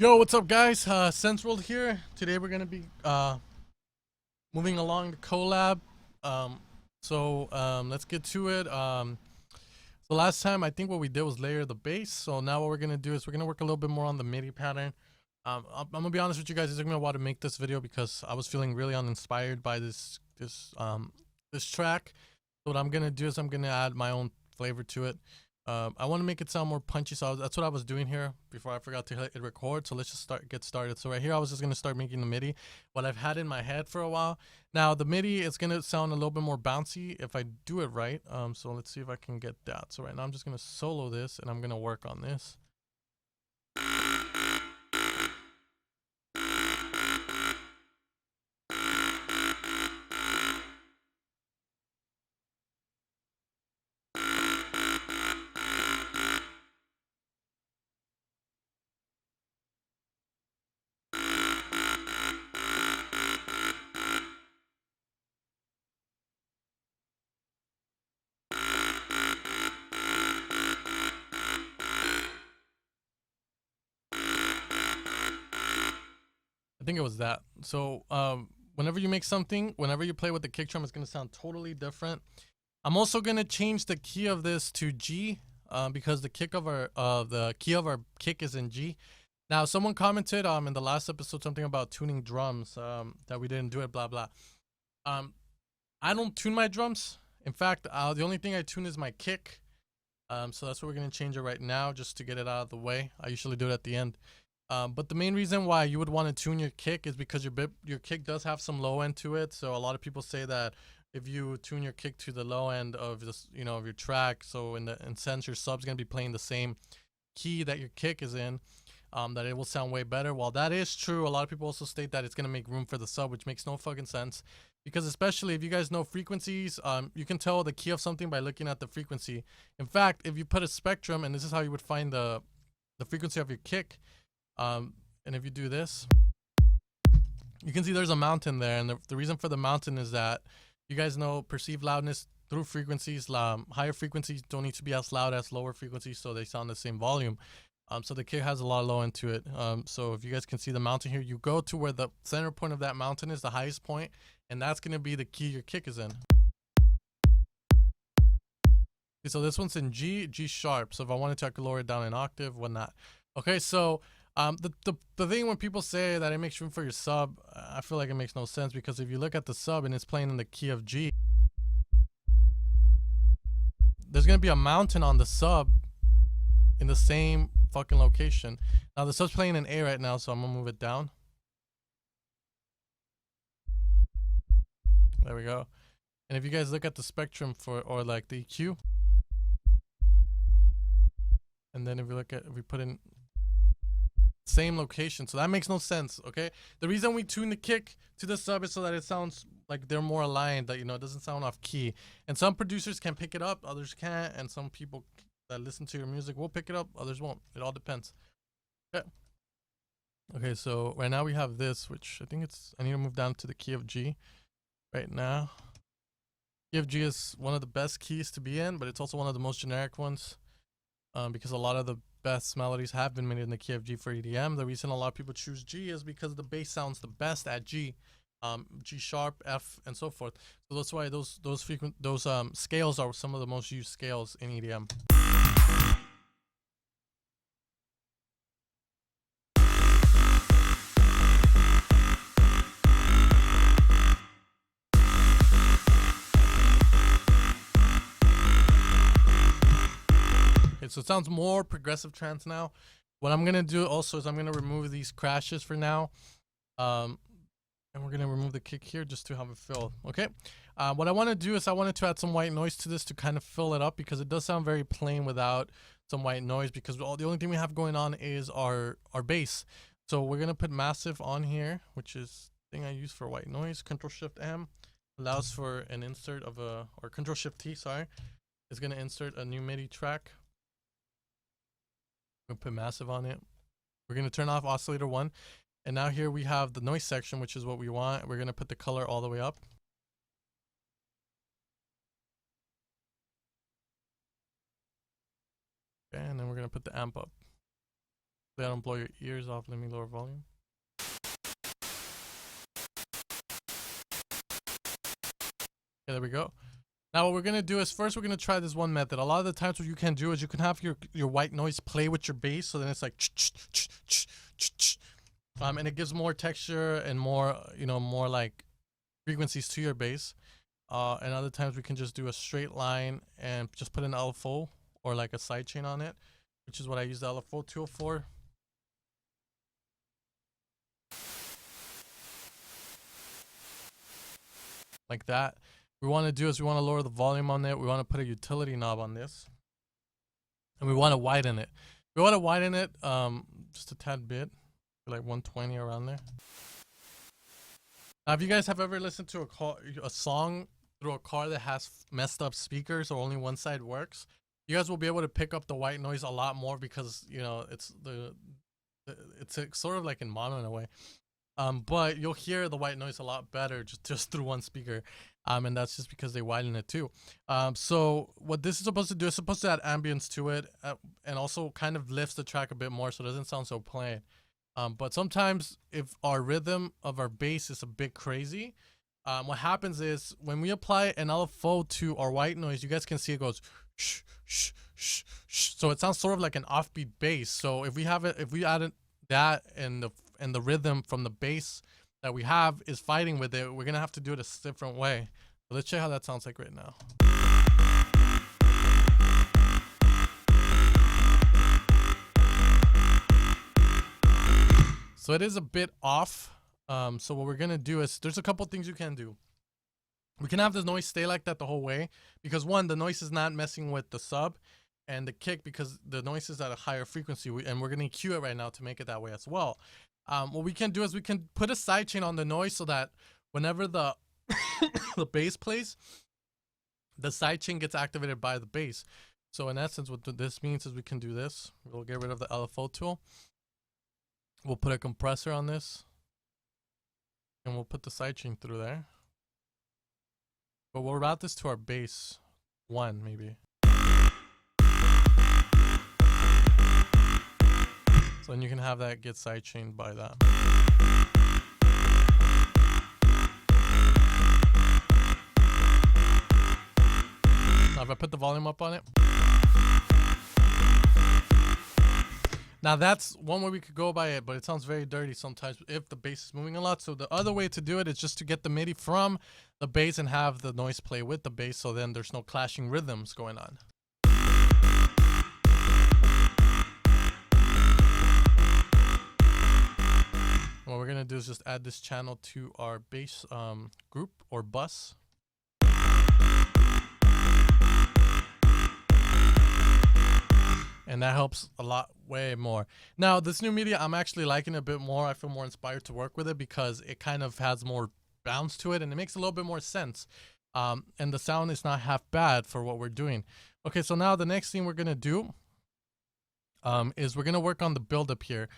Yo, what's up, guys? Sense World here. Today we're gonna be moving along the collab. Let's get to it. So last time I think what we did was layer the bass. So now what we're gonna do is we're gonna work a little bit more on the MIDI pattern. I'm gonna be honest with you guys. This is gonna want to make this video because I was feeling really uninspired by this track. So what I'm gonna do is I'm gonna add my own flavor to it. I want to make it sound more punchy, so that's what I was doing here before I forgot to hit record. So let's just get started. So right here, I was just gonna start making the MIDI, what I've had in my head for a while. Now the MIDI is gonna sound a little bit more bouncy if I do it right. So let's see if I can get that. So right now I'm just gonna solo this and I'm gonna work on this. I think it was that. So whenever you make something, whenever you play with the kick drum, it's gonna sound totally different. I'm also gonna change the key of this to G, because the key of our kick is in G. Now someone commented in the last episode something about tuning drums, that we didn't do it, blah blah. I don't tune my drums. In fact, the only thing I tune is my kick. So that's what we're gonna change it right now, just to get it out of the way. I usually do it at the end. But the main reason why you would want to tune your kick is because your kick does have some low end to it. So a lot of people say that if you tune your kick to the low end of this, of your track, so in sense your sub's gonna be playing the same key that your kick is in, that it will sound way better. While that is true, a lot of people also state that it's gonna make room for the sub, which makes no fucking sense. Because especially if you guys know frequencies, you can tell the key of something by looking at the frequency. In fact, if you put a spectrum, and this is how you would find the frequency of your kick, and if you do this, you can see there's a mountain there, and the reason for the mountain is that you guys know perceived loudness through frequencies. Higher frequencies don't need to be as loud as lower frequencies, so they sound the same volume. So the kick has a lot of low end to it. So if you guys can see the mountain here, you go to where the center point of that mountain is, the highest point, and that's going to be the key your kick is in. Okay, so this one's in G sharp. So if I wanted to, I could lower it down an octave, whatnot. Okay, so the thing when people say that it makes room for your sub, I feel like it makes no sense, because if you look at the sub and it's playing in the key of G, there's gonna be a mountain on the sub in the same fucking location. Now the sub's playing in A right now, so I'm gonna move it down. There we go. And if you guys look at the spectrum or like the EQ, and then if we put in same location, so that makes no sense. Okay, the reason we tune the kick to the sub is so that it sounds like they're more aligned, that it doesn't sound off key. And some producers can pick it up, others can't, and some people that listen to your music will pick it up, others won't. It all depends. Okay, so right now we have this, which I need to move down to the key of G right now. Key of G is one of the best keys to be in, but it's also one of the most generic ones, because a lot of the best melodies have been made in the key of G for EDM. The reason a lot of people choose G is because the bass sounds the best at G, G sharp, F, and so forth. So that's why those scales are some of the most used scales in EDM. So it sounds more progressive trance now. What I'm gonna do also is I'm gonna remove these crashes for now, and we're gonna remove the kick here just to have it fill. Okay, what I want to do is I wanted to add some white noise to this to kind of fill it up, because it does sound very plain without some white noise, because the only thing we have going on is our bass. So we're gonna put massive on here, which is the thing I use for white noise. Control Shift M allows for an insert of or Control Shift T, sorry, is gonna insert a new MIDI track. We'll put massive on it. We're going to turn off oscillator 1. And now here we have the noise section, which is what we want. We're going to put the color all the way up. Okay, and then we're going to put the amp up. They don't blow your ears off. Let me lower volume. Okay, there we go. Now what we're gonna do is first we're gonna try this one method. A lot of the times what you can do is you can have your white noise play with your bass, so then it's like and it gives more texture and more, you know, more like frequencies to your bass. And other times we can just do a straight line and just put an LFO or like a sidechain on it, which is what I use the LFO tool for. Like that. What we want to do is we want to lower the volume on it. We want to put a utility knob on this, and we want to widen it. We want to widen it just a tad bit, like 120 around there. Now, if you guys have ever listened to a song through a car that has messed up speakers or only one side works, you guys will be able to pick up the white noise a lot more because, you know, it's sort of like in mono in a way. But you'll hear the white noise a lot better just through one speaker. And that's just because they widen it too. So what this is supposed to do is supposed to add ambience to it, and also kind of lifts the track a bit more so it doesn't sound so plain. But sometimes if our rhythm of our bass is a bit crazy, what happens is when we apply an LFO to our white noise, you guys can see it goes shh, shh, shh, shh. So it sounds sort of like an offbeat bass. So if we added that and the rhythm from the bass that we have is fighting with it, we're gonna have to do it a different way. So let's check how that sounds like right now. So it is a bit off. So what we're gonna do is there's a couple things you can do. We can have the noise stay like that the whole way because one, the noise is not messing with the sub, and the kick because the noise is at a higher frequency, and we're gonna EQ it right now to make it that way as well. What we can do is we can put a sidechain on the noise so that whenever the the bass plays, the sidechain gets activated by the bass. So in essence, what this means is we can do this. We'll get rid of the LFO tool. We'll put a compressor on this, and we'll put the sidechain through there. But we'll route this to our bass 1 maybe. So then you can have that get sidechained by that. Now if I put the volume up on it. Now that's one way we could go by it, but it sounds very dirty sometimes if the bass is moving a lot. So the other way to do it is just to get the MIDI from the bass and have the noise play with the bass, so then there's no clashing rhythms going on. What we're gonna do is just add this channel to our bass group or bus. And that helps a lot, way more. Now, this new media, I'm actually liking it a bit more. I feel more inspired to work with it because it kind of has more bounce to it and it makes a little bit more sense. And the sound is not half bad for what we're doing. Okay, so now the next thing we're gonna do is we're gonna work on the buildup here.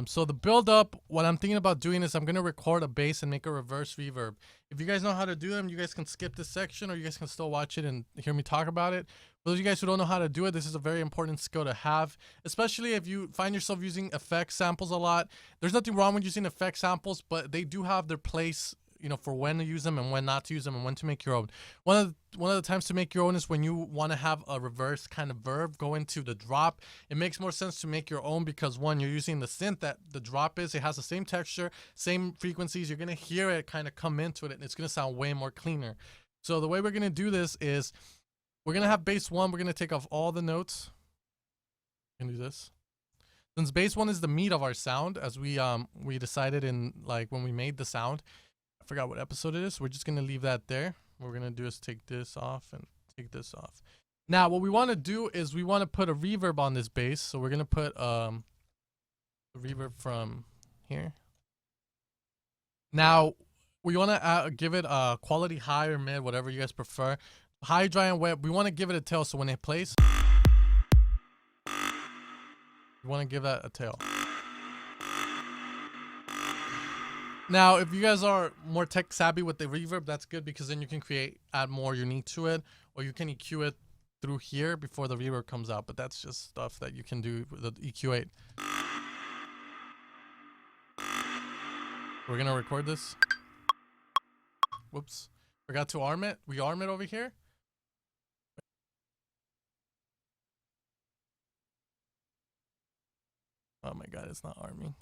So the buildup, what I'm thinking about doing is I'm gonna record a bass and make a reverse reverb. If you guys know how to do them, you guys can skip this section or you guys can still watch it and hear me talk about it. For those of you guys who don't know how to do it, this is a very important skill to have, especially if you find yourself using effect samples a lot. There's nothing wrong with using effect samples, but they do have their place, you know, for when to use them and when not to use them and when to make your own. One of the times to make your own is when you want to have a reverse kind of verb go into the drop. It makes more sense to make your own because one, you're using the synth that the drop is. It has the same texture, same frequencies. You're going to hear it kind of come into it and it's going to sound way more cleaner. So the way we're going to do this is we're going to have bass 1. We're going to take off all the notes. We can do this. Since bass 1 is the meat of our sound, as we decided in like when we made the sound, I forgot what episode it is. We're just going to leave that there. What we're going to do is take this off and take this off. Now, what we want to do is we want to put a reverb on this bass. So we're going to put a reverb from here. Now, we want to give it a quality high or mid, whatever you guys prefer. High, dry, and wet. We want to give it a tail. So when it plays, we want to give that a tail. Now, if you guys are more tech savvy with the reverb, that's good because then you can add more unique to it, or you can EQ it through here before the reverb comes out. But that's just stuff that you can do with the EQ8. We're gonna record this. Whoops. Forgot to arm it. We arm it over here. Oh my god, it's not arming.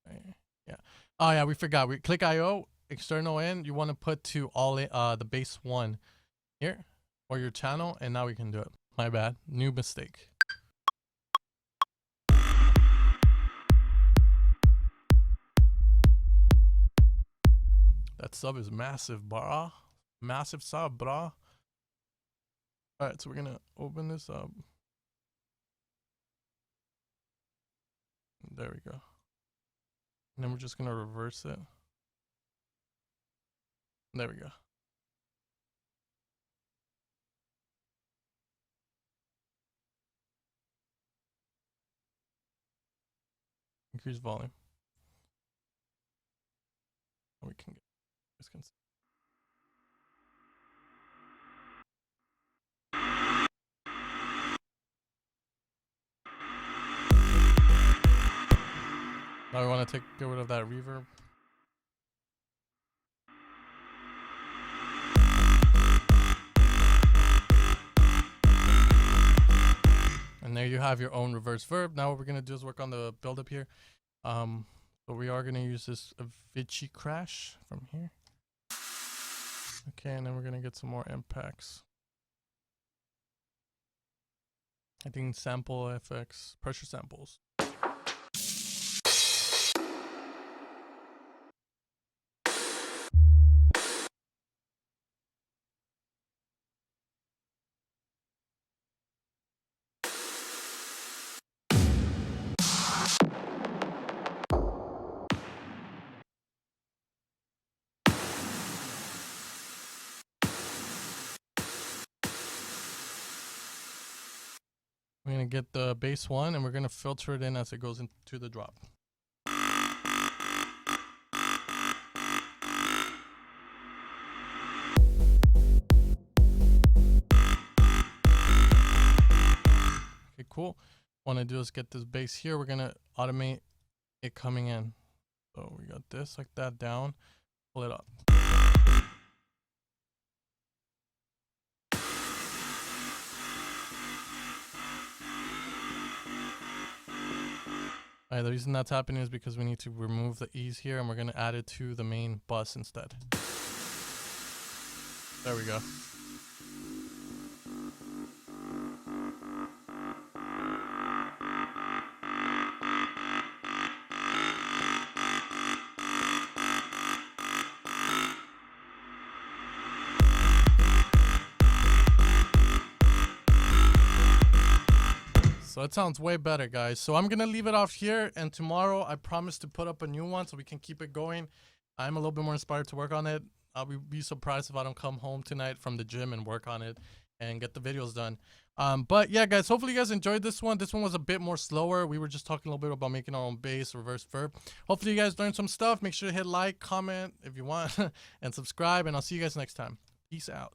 Right. Yeah. Oh yeah, we forgot. We click IO, external in. You want to put to all the base 1 here or your channel, and now we can do it. My bad. New mistake. That sub is massive, brah. Massive sub, brah. Alright, so we're gonna open this up. There we go. And then we're just gonna reverse it. There we go. Increase volume. We can get this. Now we want to get rid of that reverb. And there you have your own reverse verb. Now what we're gonna do is work on the buildup here. So we are gonna use this Avicii crash from here. Okay, and then we're gonna get some more impacts. I think sample effects, pressure samples. We're gonna get the bass 1 and we're gonna filter it in as it goes into the drop. Okay, cool. What I want to do is get this bass here. We're gonna automate it coming in. So we got this like that down, pull it up. Alright, the reason that's happening is because we need to remove the E's here and we're going to add it to the main bus instead. There we go. So that sounds way better, guys. So I'm gonna leave it off here, and tomorrow I promise to put up a new one so we can keep it going. I'm a little bit more inspired to work on it. I'll be surprised if I don't come home tonight from the gym and work on it and get the videos done. But yeah, guys, hopefully you guys enjoyed this one. This one was a bit more slower. We were just talking a little bit about making our own bass, reverse verb. Hopefully you guys learned some stuff. Make sure to hit like, comment if you want, and subscribe, and I'll see you guys next time. Peace out.